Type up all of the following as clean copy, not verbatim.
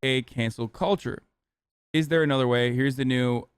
a cancel culture? Is there another way? Here's the new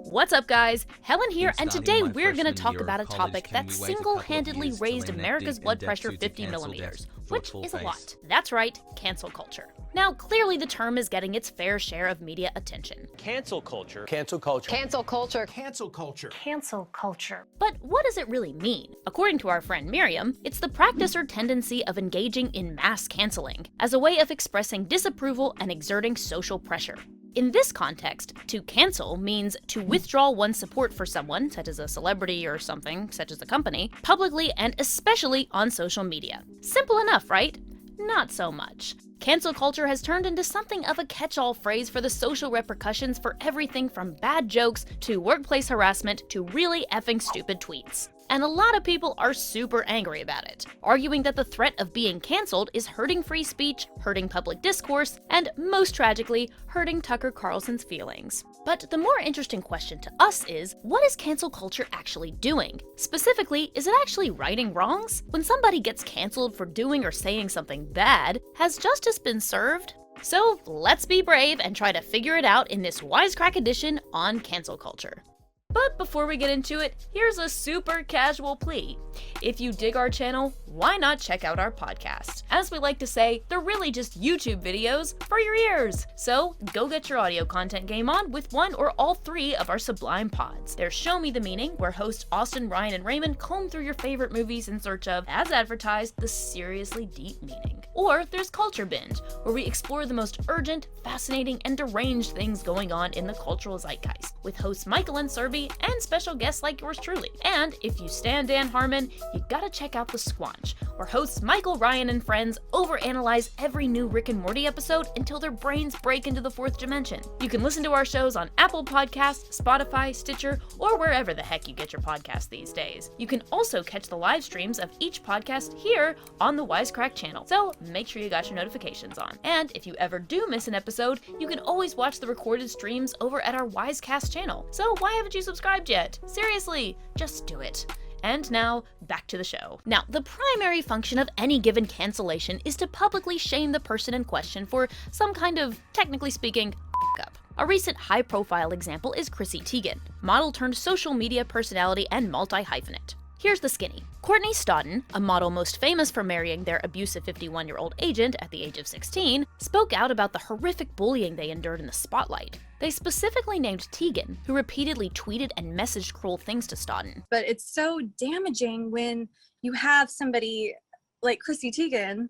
What's up, guys? Helen here, and today we're going to talk about a topic that single-handedly raised America's blood pressure 50 millimeters, which is a lot. That's right, cancel culture. Now, clearly the term is getting its fair share of media attention. Cancel culture. Cancel culture. Cancel culture. Cancel culture. Cancel culture. But what does it really mean? According to our friend Miriam, it's the practice or tendency of engaging in mass canceling as a way of expressing disapproval and exerting social pressure. In this context, to cancel means to withdraw one's support for someone, such as a celebrity or something, such as a company, publicly and especially on social media. Simple enough, right? Not so much. Cancel culture has turned into something of a catch-all phrase for the social repercussions for everything from bad jokes to workplace harassment to really effing stupid tweets. And a lot of people are super angry about it, arguing that the threat of being cancelled is hurting free speech, hurting public discourse, and most tragically, hurting Tucker Carlson's feelings. But the more interesting question to us is, what is cancel culture actually doing? Specifically, is it actually righting wrongs? When somebody gets cancelled for doing or saying something bad, has justice been served? So let's be brave and try to figure it out in this Wisecrack edition on cancel culture. But before we get into it, here's a super casual plea. If you dig our channel, why not check out our podcast? As we like to say, they're really just YouTube videos for your ears. So go get your audio content game on with one or all three of our sublime pods. There's Show Me the Meaning, where hosts Austin, Ryan, and Raymond comb through your favorite movies in search of, as advertised, the seriously deep meaning. Or there's Culture Binge, where we explore the most urgent, fascinating, and deranged things going on in the cultural zeitgeist, with hosts Michael and Serby and special guests like yours truly. And if you stan Dan Harmon, you gotta check out The Squanch, where hosts Michael, Ryan, and friends overanalyze every new Rick and Morty episode until their brains break into the fourth dimension. You can listen to our shows on Apple Podcasts, Spotify, Stitcher, or wherever the heck you get your podcasts these days. You can also catch the live streams of each podcast here on the Wisecrack channel, so make sure you got your notifications on. And if you ever do miss an episode, you can always watch the recorded streams over at our Wisecast channel. So why haven't you subscribed yet? Seriously, just do it. And now, back to the show. Now, the primary function of any given cancellation is to publicly shame the person in question for some kind of, technically speaking, up. A recent high-profile example is Chrissy Teigen, model turned social media personality and multi-hyphenate. Here's the skinny. Courtney Stodden, a model most famous for marrying their abusive 51-year-old agent at the age of 16, spoke out about the horrific bullying they endured in the spotlight. They specifically named Teigen, who repeatedly tweeted and messaged cruel things to Stodden. But it's so damaging when you have somebody like Chrissy Teigen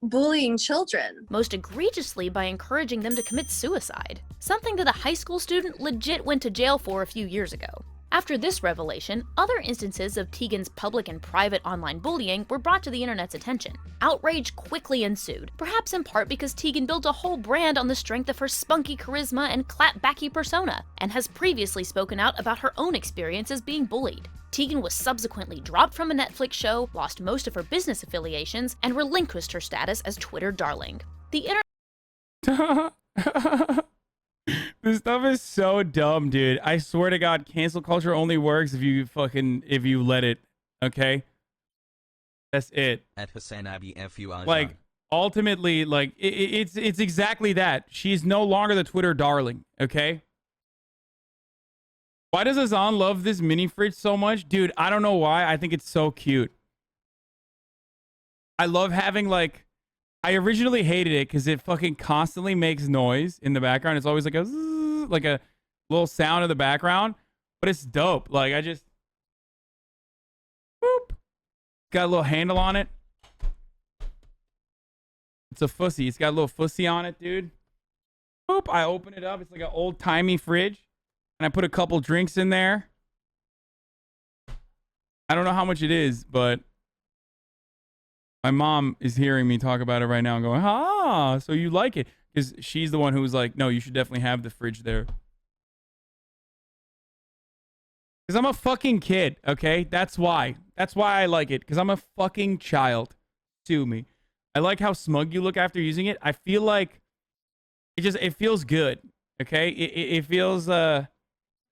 bullying children. Most egregiously by encouraging them to commit suicide, something that a high school student legit went to jail for a few years ago. After this revelation, other instances of Teigen's public and private online bullying were brought to the internet's attention. Outrage quickly ensued, perhaps in part because Teigen built a whole brand on the strength of her spunky charisma and clapbacky persona, and has previously spoken out about her own experiences being bullied. Teigen was subsequently dropped from a Netflix show, lost most of her business affiliations, and relinquished her status as Twitter darling. The This stuff is so dumb, dude. I swear to God, cancel culture only works if you let it, okay? That's it. At Hasanabi FUI. Like, ultimately, like, it's exactly that. She's no longer the Twitter darling, okay? Why does Hasan love this mini fridge so much? Dude, I don't know why. I think it's so cute. I love having, like, I originally hated it because it fucking constantly makes noise in the background. It's always like a zzz, like a little sound in the background, but it's dope. Like, I just, boop. Got a little handle on it. It's a fussy. It's got a little fussy on it, dude. Boop. I open it up. It's like an old timey fridge, and I put a couple drinks in there. I don't know how much it is, but my mom is hearing me talk about it right now and going, ah, so you like it. Because she's the one who was like, no, you should definitely have the fridge there. Because I'm a fucking kid, okay? That's why. That's why I like it. Because I'm a fucking child. Sue me. I like how smug you look after using it. I feel like it feels good, okay? It feels like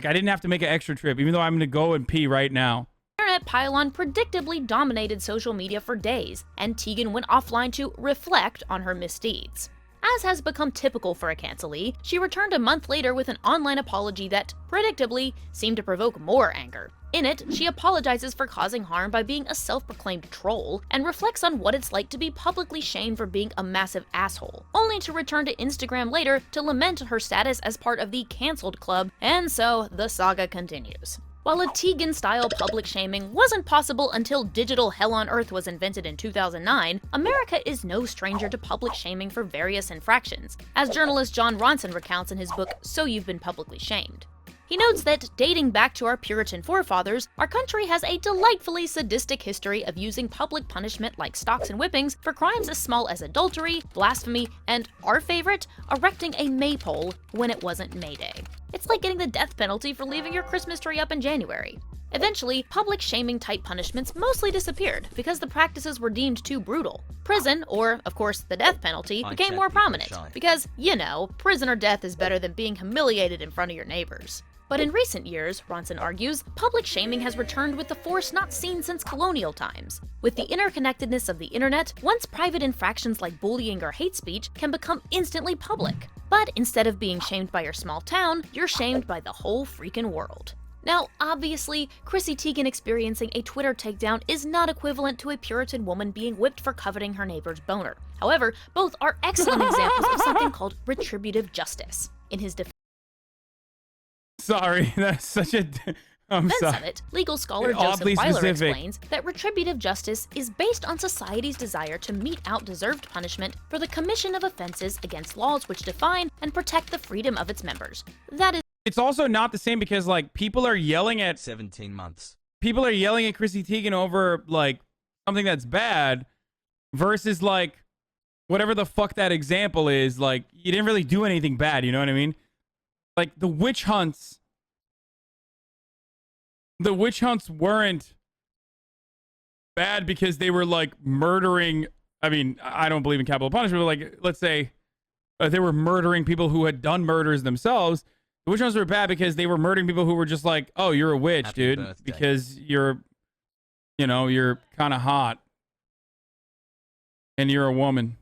I didn't have to make an extra trip, even though I'm going to go and pee right now. internet pylon predictably dominated social media for days, and Tegan went offline to reflect on her misdeeds. As has become typical for a cancelee, she returned a month later with an online apology that, predictably, seemed to provoke more anger. In it, she apologizes for causing harm by being a self-proclaimed troll, and reflects on what it's like to be publicly shamed for being a massive asshole, only to return to Instagram later to lament her status as part of the cancelled club, and so the saga continues. While a Tegan-style public shaming wasn't possible until digital hell on earth was invented in 2009, America is no stranger to public shaming for various infractions, as journalist John Ronson recounts in his book So You've Been Publicly Shamed. He notes that, dating back to our Puritan forefathers, our country has a delightfully sadistic history of using public punishment like stocks and whippings for crimes as small as adultery, blasphemy, and, our favorite, erecting a maypole when it wasn't May Day. It's like getting the death penalty for leaving your Christmas tree up in January. Eventually, public shaming type punishments mostly disappeared because the practices were deemed too brutal. Prison, or of course the death penalty, became more prominent because, you know, prison or death is better than being humiliated in front of your neighbors. But in recent years, Ronson argues, public shaming has returned with the force not seen since colonial times. With the interconnectedness of the internet, once private infractions like bullying or hate speech can become instantly public. But instead of being shamed by your small town, you're shamed by the whole freaking world. Now, obviously, Chrissy Teigen experiencing a Twitter takedown is not equivalent to a Puritan woman being whipped for coveting her neighbor's boner. However, both are excellent examples of something called retributive justice. In his defense Sorry, that's such a... I'm sorry. of it, legal scholar Joseph Weiler explains that retributive justice is based on society's desire to mete out deserved punishment for the commission of offenses against laws which define and protect the freedom of its members. That is... It's also not the same because, like, people are yelling at... 17 months. People are yelling at Chrissy Teigen over, like, something that's bad versus, like, whatever the fuck that example is. Like, you didn't really do anything bad, you know what I mean? Like, the witch hunts weren't bad because they were, like, murdering... I mean, I don't believe in capital punishment, but, like, let's say they were murdering people who had done murders themselves. The witch hunts were bad because they were murdering people who were just like, oh, you're a witch, Happy dude, birthday. because you're, you know, you're kind of hot. And you're a woman.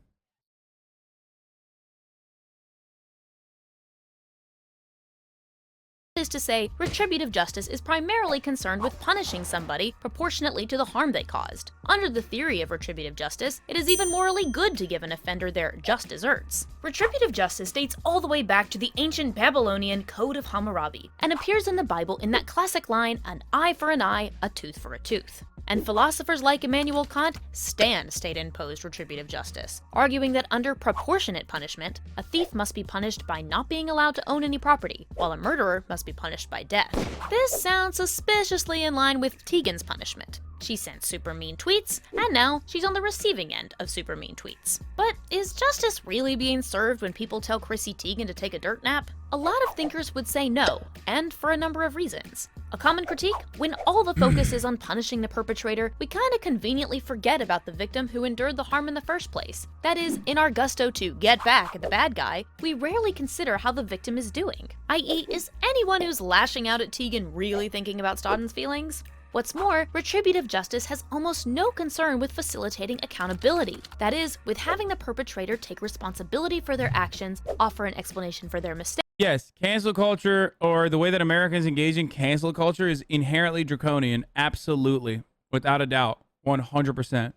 is to say, retributive justice is primarily concerned with punishing somebody proportionately to the harm they caused. Under the theory of retributive justice, it is even morally good to give an offender their just desserts. Retributive justice dates all the way back to the ancient Babylonian Code of Hammurabi, and appears in the Bible in that classic line, an eye for an eye, a tooth for a tooth. And philosophers like Immanuel Kant stand state-imposed retributive justice, arguing that under proportionate punishment, a thief must be punished by not being allowed to own any property, while a murderer must be punished by death. This sounds suspiciously in line with Teigen's punishment. She sent super mean tweets, and now she's on the receiving end of super mean tweets. But is justice really being served when people tell Chrissy Teigen to take a dirt nap? A lot of thinkers would say no, and for a number of reasons. A common critique? When all the focus is on punishing the perpetrator, we kinda conveniently forget about the victim who endured the harm in the first place. That is, in our gusto to get back at the bad guy, we rarely consider how the victim is doing. I.e., is anyone who's lashing out at Teigen really thinking about Stodden's feelings? What's more, retributive justice has almost no concern with facilitating accountability. That is, with having the perpetrator take responsibility for their actions, offer an explanation for their mistakes. Yes, cancel culture, or the way that Americans engage in cancel culture, is inherently draconian. Absolutely. Without a doubt. 100%.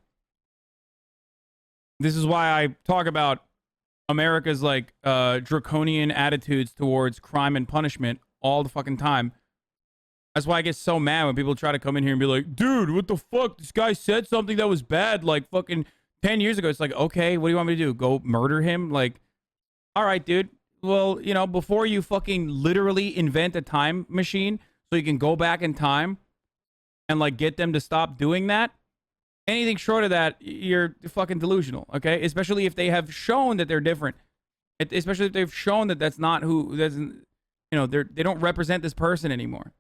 This is why I talk about America's, like, draconian attitudes towards crime and punishment all the fucking time. That's why I get so mad when people try to come in here and be like, dude, what the fuck? This guy said something that was bad like fucking 10 years ago. It's like, okay, what do you want me to do? Go murder him? Like, all right, dude. Well, you know, before you fucking literally invent a time machine so you can go back in time and, like, get them to stop doing that, anything short of that, you're fucking delusional, okay? Especially if they have shown that they're different. Especially if they've shown that that's not who, doesn't, you know, they don't represent this person anymore.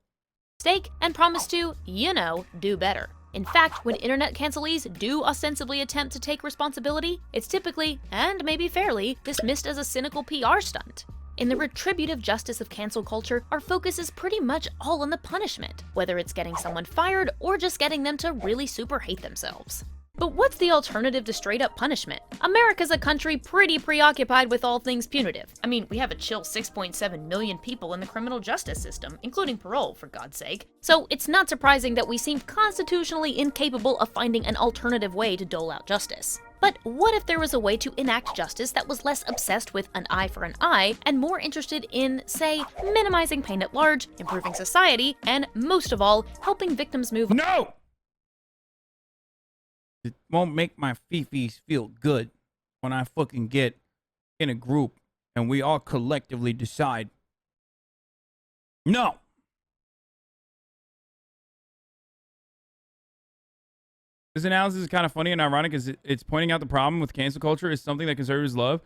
And promise to, you know, do better. In fact, when internet cancelees do ostensibly attempt to take responsibility, it's typically, and maybe fairly, dismissed as a cynical PR stunt. In the retributive justice of cancel culture, our focus is pretty much all on the punishment, whether it's getting someone fired or just getting them to really super hate themselves. But what's the alternative to straight-up punishment? America's a country pretty preoccupied with all things punitive. I mean, we have a chill 6.7 million people in the criminal justice system, including parole, for God's sake. So it's not surprising that we seem constitutionally incapable of finding an alternative way to dole out justice. But what if there was a way to enact justice that was less obsessed with an eye for an eye and more interested in, say, minimizing pain at large, improving society, and most of all, helping victims move on? No! It won't make my fifis feel good when I fucking get in a group and we all collectively decide. No! This analysis is kind of funny and ironic because it's pointing out the problem with cancel culture is something that conservatives love.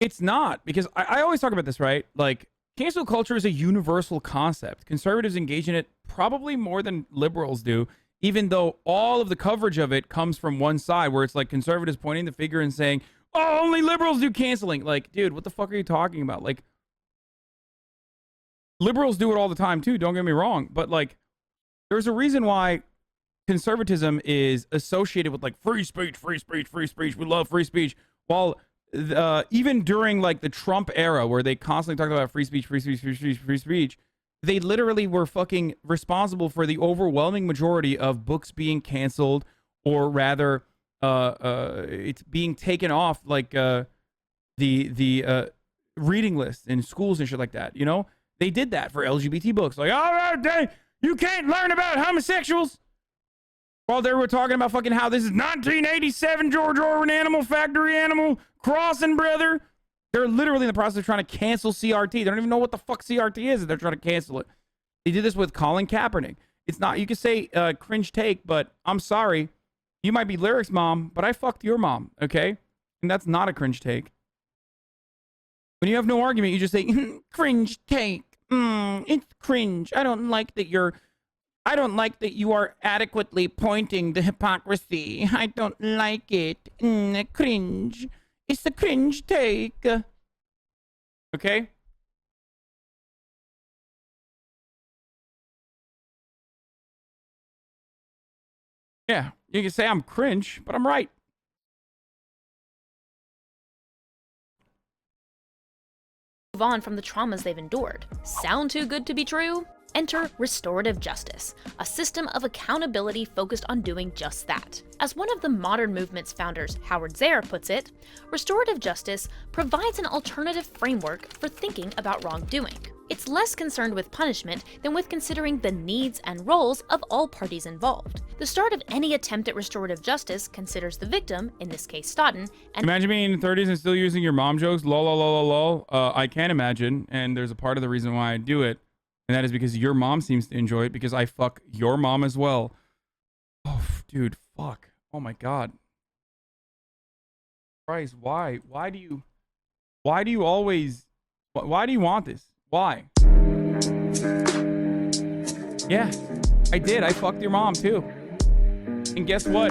It's not, because I always talk about this, right? Like, cancel culture is a universal concept. Conservatives engage in it probably more than liberals do, even though all of the coverage of it comes from one side, where it's like conservatives pointing the finger and saying, oh, only liberals do canceling. Like, dude, what the fuck are you talking about? Like, liberals do it all the time too, don't get me wrong. But like, there's a reason why conservatism is associated with like free speech, free speech, free speech. We love free speech. While even during like the Trump era, where they constantly talked about free speech, free speech, free speech, free speech, they literally were fucking responsible for the overwhelming majority of books being canceled, or rather, it's being taken off like the reading list in schools and shit like that. You know, they did that for LGBT books. Like, all right, you can't learn about homosexuals. While they were talking about fucking how this is 1987 George Orwell Animal Factory Animal Crossing, brother. They're literally in the process of trying to cancel CRT. They don't even know what the fuck CRT is, and they're trying to cancel it. They did this with Colin Kaepernick. It's not, you could say cringe take, but I'm sorry. You might be Lyric's mom, but I fucked your mom, okay? And that's not a cringe take. When you have no argument, you just say, cringe take. It's cringe. I don't like that you are adequately pointing the hypocrisy. I don't like it. Cringe. It's a cringe take. Okay? Yeah, you can say I'm cringe, but I'm right. Move on from the traumas they've endured. Sound too good to be true? Enter restorative justice, a system of accountability focused on doing just that. As one of the modern movement's founders, Howard Zerr, puts it, restorative justice provides an alternative framework for thinking about wrongdoing. It's less concerned with punishment than with considering the needs and roles of all parties involved. The start of any attempt at restorative justice considers the victim, in this case Stoughton, and imagine being in the 30s and still using your mom jokes. Lol, lol, lol, lol. I can imagine, and there's a part of the reason why I do it. And that is because your mom seems to enjoy it, because I fuck your mom as well. Oh, dude, fuck. Oh my God. Christ, why? Why do you always, why do you want this? Why? Yeah, I did. I fucked your mom too. And guess what?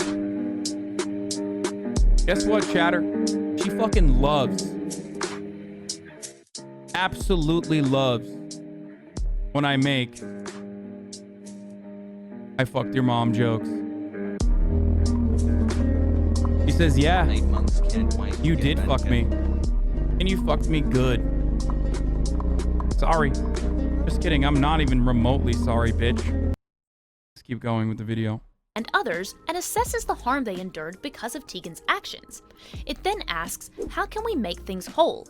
Guess what, chatter? She fucking loves, absolutely loves, when I make I fucked your mom jokes. She says, yeah, you did fuck me. And you fucked me good. Sorry. Just kidding. I'm not even remotely sorry, bitch. Let's keep going with the video. And others, and assesses the harm they endured because of Tegan's actions. It then asks, how can we make things whole?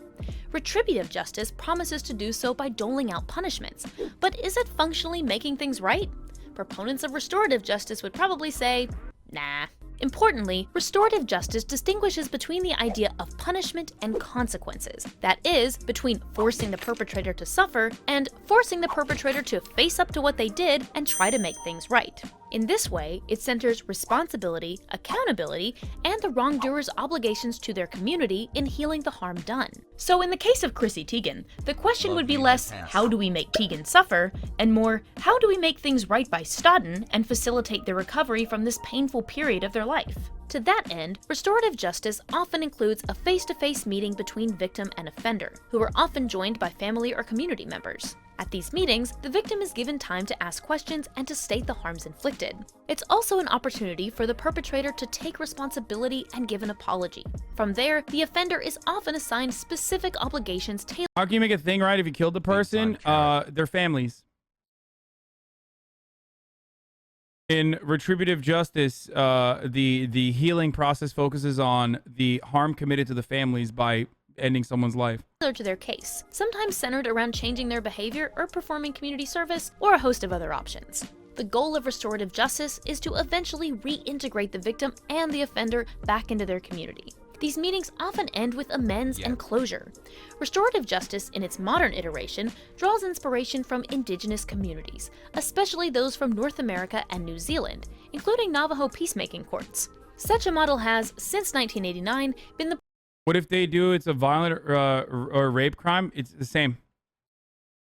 Retributive justice promises to do so by doling out punishments, but is it functionally making things right? Proponents of restorative justice would probably say, nah. Importantly, restorative justice distinguishes between the idea of punishment and consequences. That is, between forcing the perpetrator to suffer and forcing the perpetrator to face up to what they did and try to make things right. In this way, it centers responsibility, accountability, and the wrongdoer's obligations to their community in healing the harm done. So in the case of Chrissy Teigen, the question would be less, how do we make Teigen suffer, and more, how do we make things right by Stodden and facilitate their recovery from this painful period of their life? To that end, restorative justice often includes a face-to-face meeting between victim and offender, who are often joined by family or community members. At these meetings, the victim is given time to ask questions and to state the harms inflicted. It's also an opportunity for the perpetrator to take responsibility and give an apology. From there, the offender is often assigned specific obligations tailored. How can you make a thing right if you killed the person? Their families. In retributive justice, the healing process focuses on the harm committed to the families by ending someone's life. To their case, sometimes centered around changing their behavior or performing community service, or a host of other options. The goal of restorative justice is to eventually reintegrate the victim and the offender back into their community. These meetings often end with amends and closure. Restorative justice, in its modern iteration, draws inspiration from indigenous communities, especially those from North America and New Zealand, including Navajo peacemaking courts. Such a model has, since 1989, been the What if they do it's a violent or rape crime? It's the same.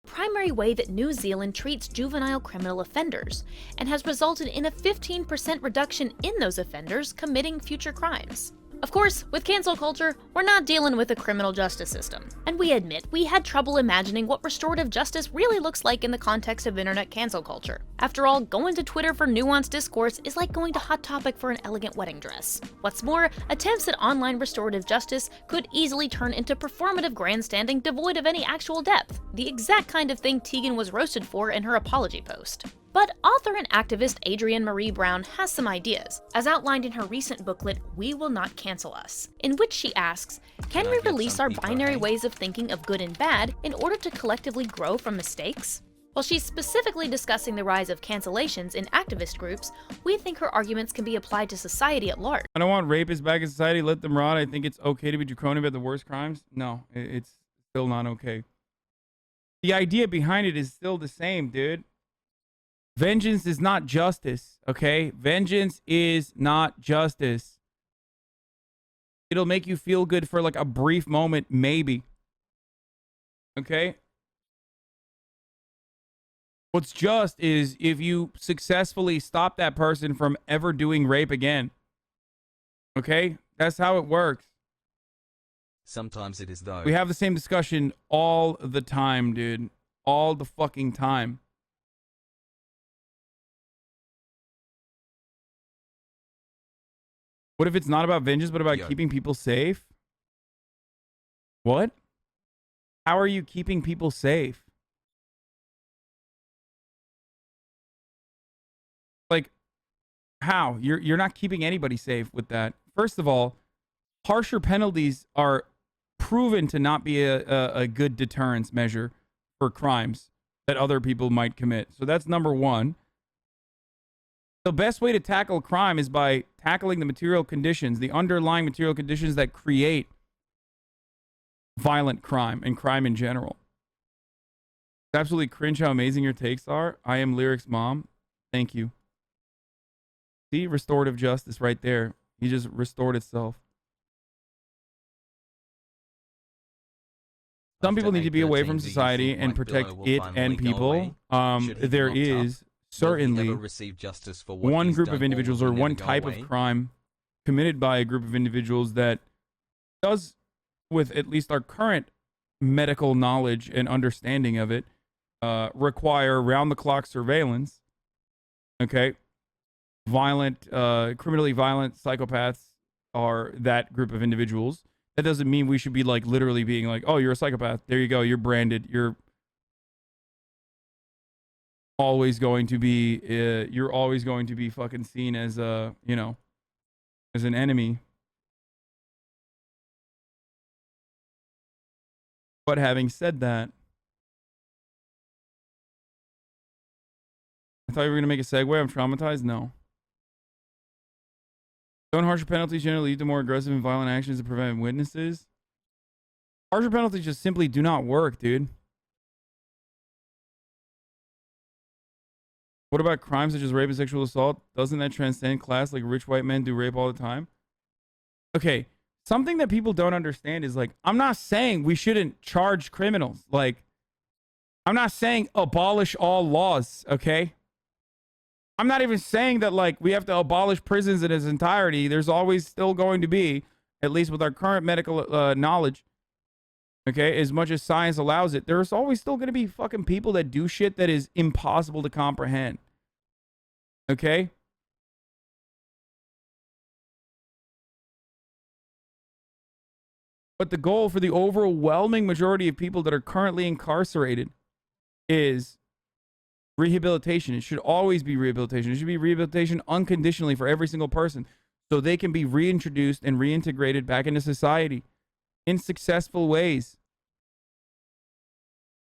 primary way that New Zealand treats juvenile criminal offenders, and has resulted in a 15% reduction in those offenders committing future crimes. Of course, with cancel culture, we're not dealing with a criminal justice system, and we admit we had trouble imagining what restorative justice really looks like in the context of internet cancel culture. After all, going to Twitter for nuanced discourse is like going to Hot Topic for an elegant wedding dress. What's more, attempts at online restorative justice could easily turn into performative grandstanding devoid of any actual depth, the exact kind of thing Teigen was roasted for in her apology post. But author and activist Adrienne Marie Brown has some ideas, as outlined in her recent booklet, We Will Not Cancel Us, in which she asks, can we release our binary ways of thinking of good and bad in order to collectively grow from mistakes? While she's specifically discussing the rise of cancellations in activist groups, we think her arguments can be applied to society at large. I don't want rapists back in society. Let them rot. I think it's okay to be draconian about the worst crimes. No, it's still not okay. The idea behind it is still the same, dude. Vengeance is not justice, okay? Vengeance is not justice. It'll make you feel good for like a brief moment, maybe. Okay? What's just is if you successfully stop that person from ever doing rape again. Okay? That's how it works. Sometimes it is though. We have the same discussion all the time, dude. All the fucking time. What if it's not about vengeance, but about keeping people safe? What? How are you keeping people safe? Like, how? You're not keeping anybody safe with that. First of all, harsher penalties are proven to not be a good deterrence measure for crimes that other people might commit. So that's number one. The best way to tackle crime is by tackling the material conditions, the underlying material conditions that create violent crime and crime in general. It's absolutely cringe how amazing your takes are. I am Lyric's mom. Thank you. See, restorative justice right there. He just restored itself. Some people need to be away from society and protect it and people. There is certainly one group of individuals or one type of crime committed by a group of individuals that does, with at least our current medical knowledge and understanding of it, require round-the-clock surveillance. Okay? Criminally violent psychopaths are that group of individuals. That doesn't mean we should be like literally being like, oh, you're a psychopath. There you go. You're branded. You're always going to be fucking seen as a, you know, as an enemy. But having said that, I thought you were going to make a segue. I'm traumatized. No. Don't harsher penalties generally lead to more aggressive and violent actions to prevent witnesses? Harsher penalties just simply do not work, dude. What about crimes such as rape and sexual assault? Doesn't that transcend class? Like rich white men do rape all the time? Okay, something that people don't understand is like, I'm not saying we shouldn't charge criminals. Like, I'm not saying abolish all laws, okay? I'm not even saying that like we have to abolish prisons in its entirety. There's always still going to be, at least with our current medical knowledge, okay, as much as science allows it, there's always still going to be fucking people that do shit that is impossible to comprehend. Okay? But the goal for the overwhelming majority of people that are currently incarcerated is rehabilitation. It should always be rehabilitation. It should be rehabilitation unconditionally for every single person so they can be reintroduced and reintegrated back into society in successful ways.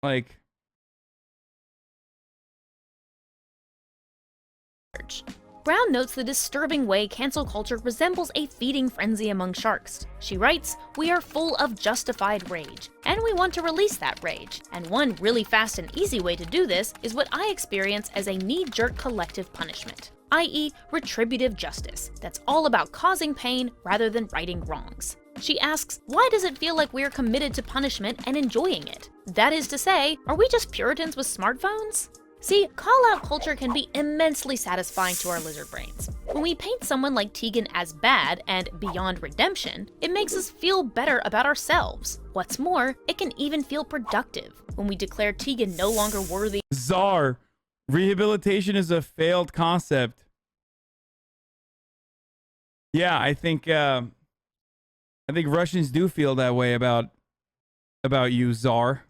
Like, Brown notes the disturbing way cancel culture resembles a feeding frenzy among sharks. She writes, "We are full of justified rage, and we want to release that rage. And one really fast and easy way to do this is what I experience as a knee-jerk collective punishment, i.e. retributive justice, that's all about causing pain rather than righting wrongs." She asks, why does it feel like we are committed to punishment and enjoying it? That is to say, are we just Puritans with smartphones? See, call-out culture can be immensely satisfying to our lizard brains. When we paint someone like Tegan as bad and beyond redemption, it makes us feel better about ourselves. What's more, it can even feel productive when we declare Tegan no longer worthy. Czar, rehabilitation is a failed concept. Yeah, I think Russians do feel that way about you, Czar.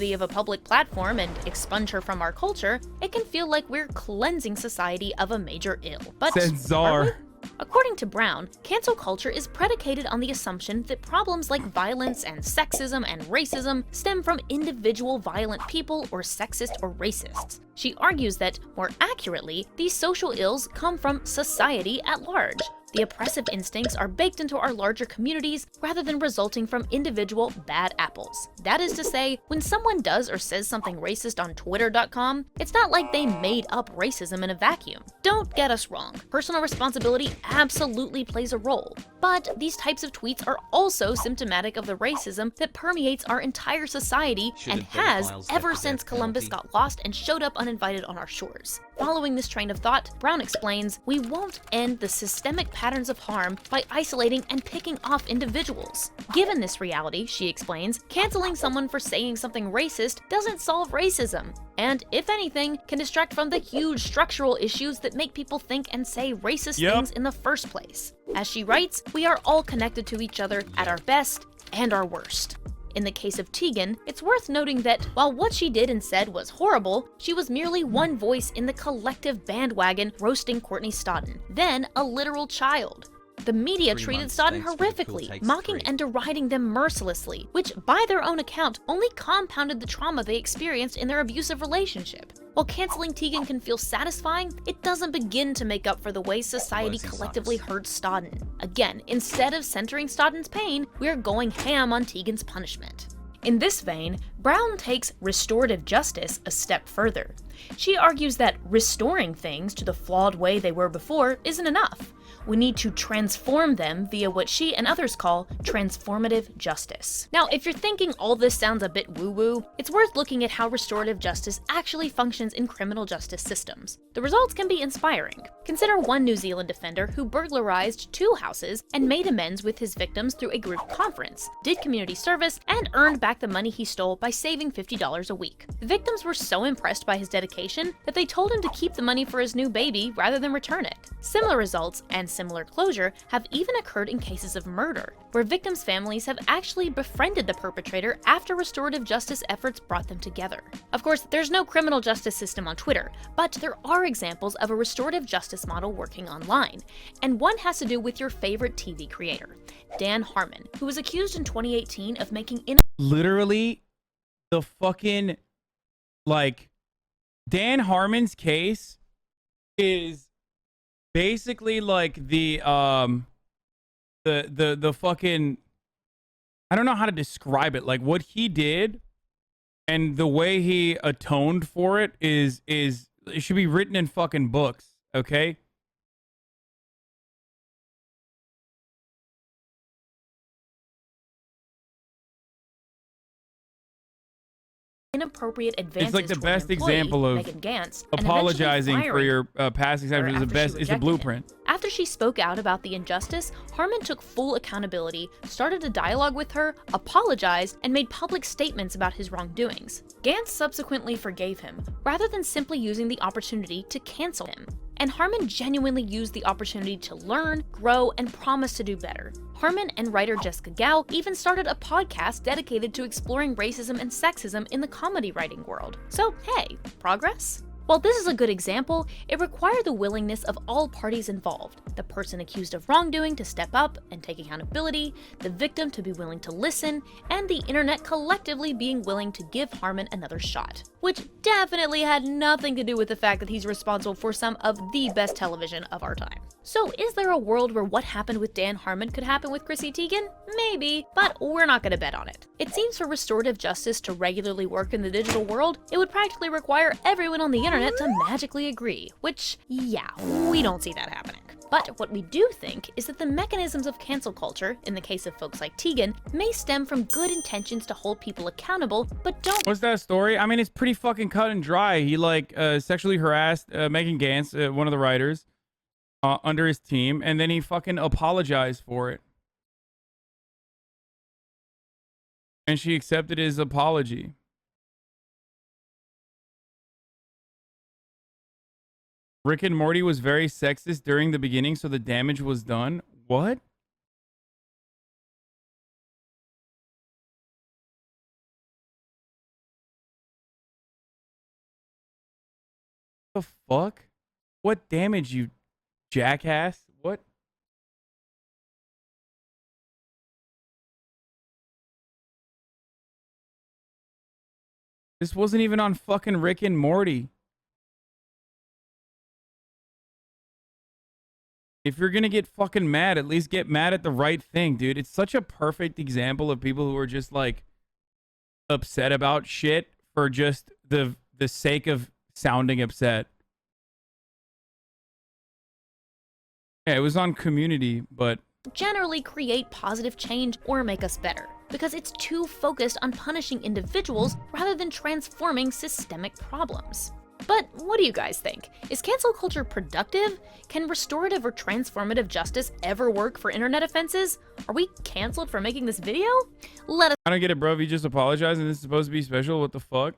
Of a public platform and expunge her from our culture, it can feel like we're cleansing society of a major ill. But Said Czar. are we? According to Brown, cancel culture is predicated on the assumption that problems like violence and sexism and racism stem from individual violent people or sexist or racists. She argues that, more accurately, these social ills come from society at large. The oppressive instincts are baked into our larger communities rather than resulting from individual bad apples. That is to say, when someone does or says something racist on Twitter.com, it's not like they made up racism in a vacuum. Don't get us wrong, personal responsibility absolutely plays a role. But these types of tweets are also symptomatic of the racism that permeates our entire society and has ever since Columbus got lost and showed up uninvited on our shores. Following this train of thought, Brown explains, we won't end the systemic patterns of harm by isolating and picking off individuals. Given this reality, she explains, canceling someone for saying something racist doesn't solve racism, and if anything, can distract from the huge structural issues that make people think and say racist things in the first place. As she writes, we are all connected to each other at our best and our worst. In the case of Tegan, it's worth noting that while what she did and said was horrible, she was merely one voice in the collective bandwagon roasting Courtney Stodden, then a literal child. The media treated Stodden horrifically, mocking and deriding them mercilessly, which by their own account only compounded the trauma they experienced in their abusive relationship. While canceling Tegan can feel satisfying, it doesn't begin to make up for the way society collectively hurt Stodden. Again, instead of centering Stodden's pain, we're going ham on Tegan's punishment. In this vein, Brown takes restorative justice a step further. She argues that restoring things to the flawed way they were before isn't enough. We need to transform them via what she and others call transformative justice. Now, if you're thinking all this sounds a bit woo-woo, it's worth looking at how restorative justice actually functions in criminal justice systems. The results can be inspiring. Consider one New Zealand defender who burglarized 2 houses and made amends with his victims through a group conference, did community service, and earned back the money he stole by saving $50 a week. The victims were so impressed by his dedication that they told him to keep the money for his new baby rather than return it. Similar results and similar closure have even occurred in cases of murder, where victims' families have actually befriended the perpetrator after restorative justice efforts brought them together. Of course, there's no criminal justice system on Twitter, but there are examples of a restorative justice model working online, and one has to do with your favorite TV creator, Dan Harmon, who was accused in 2018 of making literally the fucking, like, Dan Harmon's case is basically like the fucking, I don't know how to describe it. Like, what he did And the way he atoned for it is it should be written in fucking books, okay? Inappropriate advances It's like the toward best an employee, example of Megan Gantz, and apologizing eventually for firing your past examples. her Is the after best. she It's a rejected him. blueprint. After she spoke out about the injustice, Harmon took full accountability, started a dialogue with her, apologized, and made public statements about his wrongdoings. Gantz subsequently forgave him, rather than simply using the opportunity to cancel him. And Harmon genuinely used the opportunity to learn, grow, and promise to do better. Harmon and writer Jessica Gao even started a podcast dedicated to exploring racism and sexism in the comedy writing world. So hey, progress? While this is a good example, it required the willingness of all parties involved, the person accused of wrongdoing to step up and take accountability, the victim to be willing to listen, and the internet collectively being willing to give Harmon another shot. Which definitely had nothing to do with the fact that he's responsible for some of the best television of our time. So is there a world where what happened with Dan Harmon could happen with Chrissy Teigen? Maybe, but we're not gonna bet on it. It seems for restorative justice to regularly work in the digital world, it would practically require everyone on the internet to magically agree, which, yeah, we don't see that happening. But what we do think is that the mechanisms of cancel culture, in the case of folks like Teigen, may stem from good intentions to hold people accountable, but don't— What's that story? I mean, it's pretty fucking cut and dry. He like sexually harassed Megan Gantz, one of the writers, under his team, and then he fucking apologized for it. And she accepted his apology. Rick and Morty was very sexist during the beginning, so the damage was done. What? The fuck? What damage, you jackass? What? This wasn't even on fucking Rick and Morty. If you're gonna get fucking mad, at least get mad at the right thing, dude. It's such a perfect example of people who are just like upset about shit for just the sake of sounding upset. Yeah, it was on Community, but generally create positive change or make us better, because it's too focused on punishing individuals rather than transforming systemic problems. But what do you guys think? Is cancel culture productive? Can restorative or transformative justice ever work for internet offenses? Are we canceled for making this video? Let us— I don't get it, bro. If you just apologize and this is supposed to be special, what the fuck?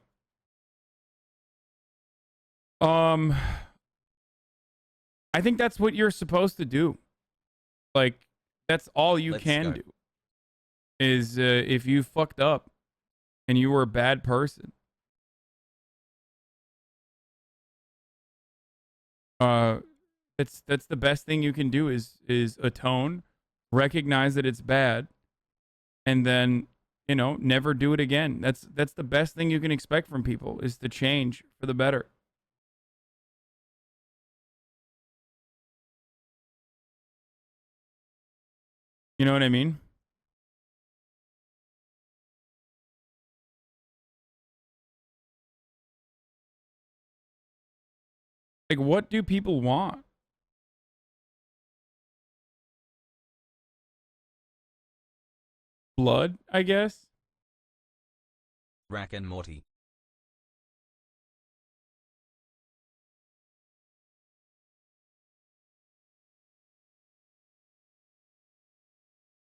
I think that's what you're supposed to do. Like, that's all you can do. Is if you fucked up and you were a bad person. That's the best thing you can do is atone, recognize that it's bad, and then, you know, never do it again. That's the best thing you can expect from people, is to change for the better. You know what I mean? Like, what do people want? Blood, I guess. Rick and Morty.